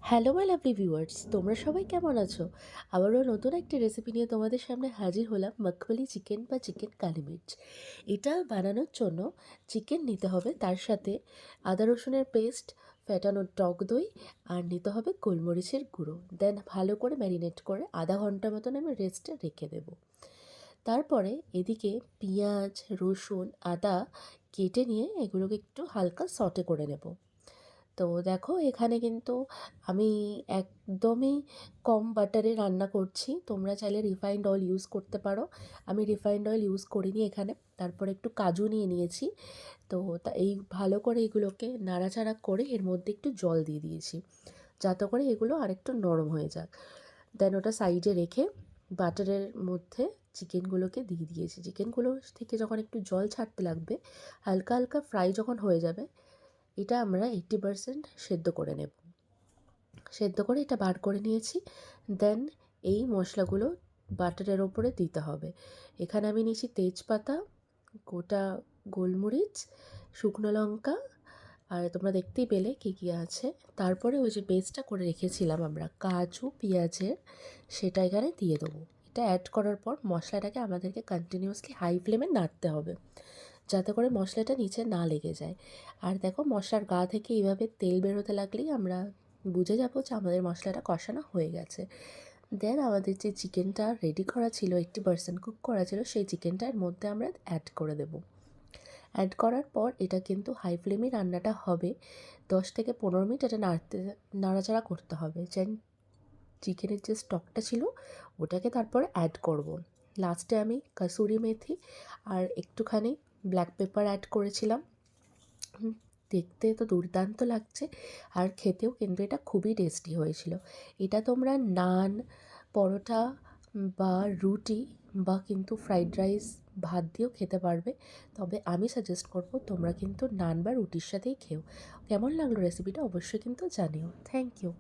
Hello my lovely viewers, তোমরা সবাই কেমন আছো? আবারও নতুন একটি রেসিপি নিয়ে তোমাদের সামনে হাজির হলাম, মখমলি চিকেন বা চিকেন কালি মির্চ। এটা বানানোর জন্য চিকেন নিতে হবে, তার সাথে আদা রসুনের পেস্ট, ফেটানো টক দই আর নিতে হবে গোলমরিচের গুঁড়ো। দেন ভালো করে ম্যারিনেট করে আধা ঘন্টা মতন আমি রেস্টে রেখে দেবো। তারপরে এদিকে পেঁয়াজ, রসুন, আদা কেটে নিয়ে এগুলোকে একটু হালকা সটে করে নেব। তো দেখো এখানে কিন্তু আমি একদমই কম বাটারে রান্না করছি। তোমরা চাইলে রিফাইন্ড অয়েল ইউজ করতে পারো। আমি রিফাইন্ড অয়েল ইউজ করিনি এখানে। তারপরে একটু কাজু নিয়ে নিয়েছি। তো এই ভালো করে এগুলোকে নাড়াচাড়া করে এর মধ্যে একটু জল দিয়ে দিয়েছি, যাতে করে এগুলো আরেকটু নরম হয়ে যাক। দেন ওটা সাইডে রেখে বাটারের মধ্যে চিকেনগুলোকে দিয়ে দিয়েছি। চিকেনগুলো থেকে যখন একটু জল ছাড়তে লাগবে, হালকা হালকা ফ্রাই যখন হয়ে যাবে, এটা আমরা 80% সেদ্ধ করে নেব। সেদ্ধ করে এটা বার করে নিয়েছি। দেন এই মশলাগুলো বাটারের ওপরে দিতে হবে। এখানে আমি নিয়েছি তেজপাতা, গোটা গোলমরিচ, শুকনো লঙ্কা, আর তোমরা দেখতেই পেলে কী কী আছে। তারপরে ওই যে পেস্টটা করে রেখেছিলাম আমরা কাজু পেঁয়াজের, সেটা এখানে দিয়ে দেবো। এটা অ্যাড করার পর মশলাটাকে আমাদেরকে কন্টিনিউয়াসলি হাই ফ্লেমে নাড়তে হবে, যাতে করে মশলাটা নিচে না লেগে যায়। আর দেখো মশলার গা থেকে এইভাবে তেল বেরোতে লাগলেই আমরা বুঝে যাবো যে আমাদের মশলাটা কষানো হয়ে গেছে। দেন আমাদের যে চিকেনটা রেডি করা ছিল, 80% কুক করা ছিল, সেই চিকেনটা এর মধ্যে আমরা অ্যাড করে দেবো। অ্যাড করার পর এটা কিন্তু হাই ফ্লেমে রান্নাটা হবে। 10 থেকে 15 মিনিট এটা নাড়াচাড়া করতে হবে। যেন চিকেনের যে স্টকটা ছিল ওটাকে তারপরে অ্যাড করব। লাস্টে আমি কাসুরি মেথি আর একটুখানি ব্ল্যাক পেপার অ্যাড করেছিলাম। দেখতে তো দুর্দান্ত লাগছে, আর খেতেও কিন্তু এটা খুবই টেস্টি হয়েছিল। এটা তোমরা নান, পরোটা বা রুটি বা কিন্তু ফ্রাইড রাইস, ভাত দিয়েও খেতে পারবে। তবে আমি সাজেস্ট করব তোমরা কিন্তু নান বা রুটির সাথেই খেও। কেমন লাগলো রেসিপিটা অবশ্যই কিন্তু জানিও। Thank you.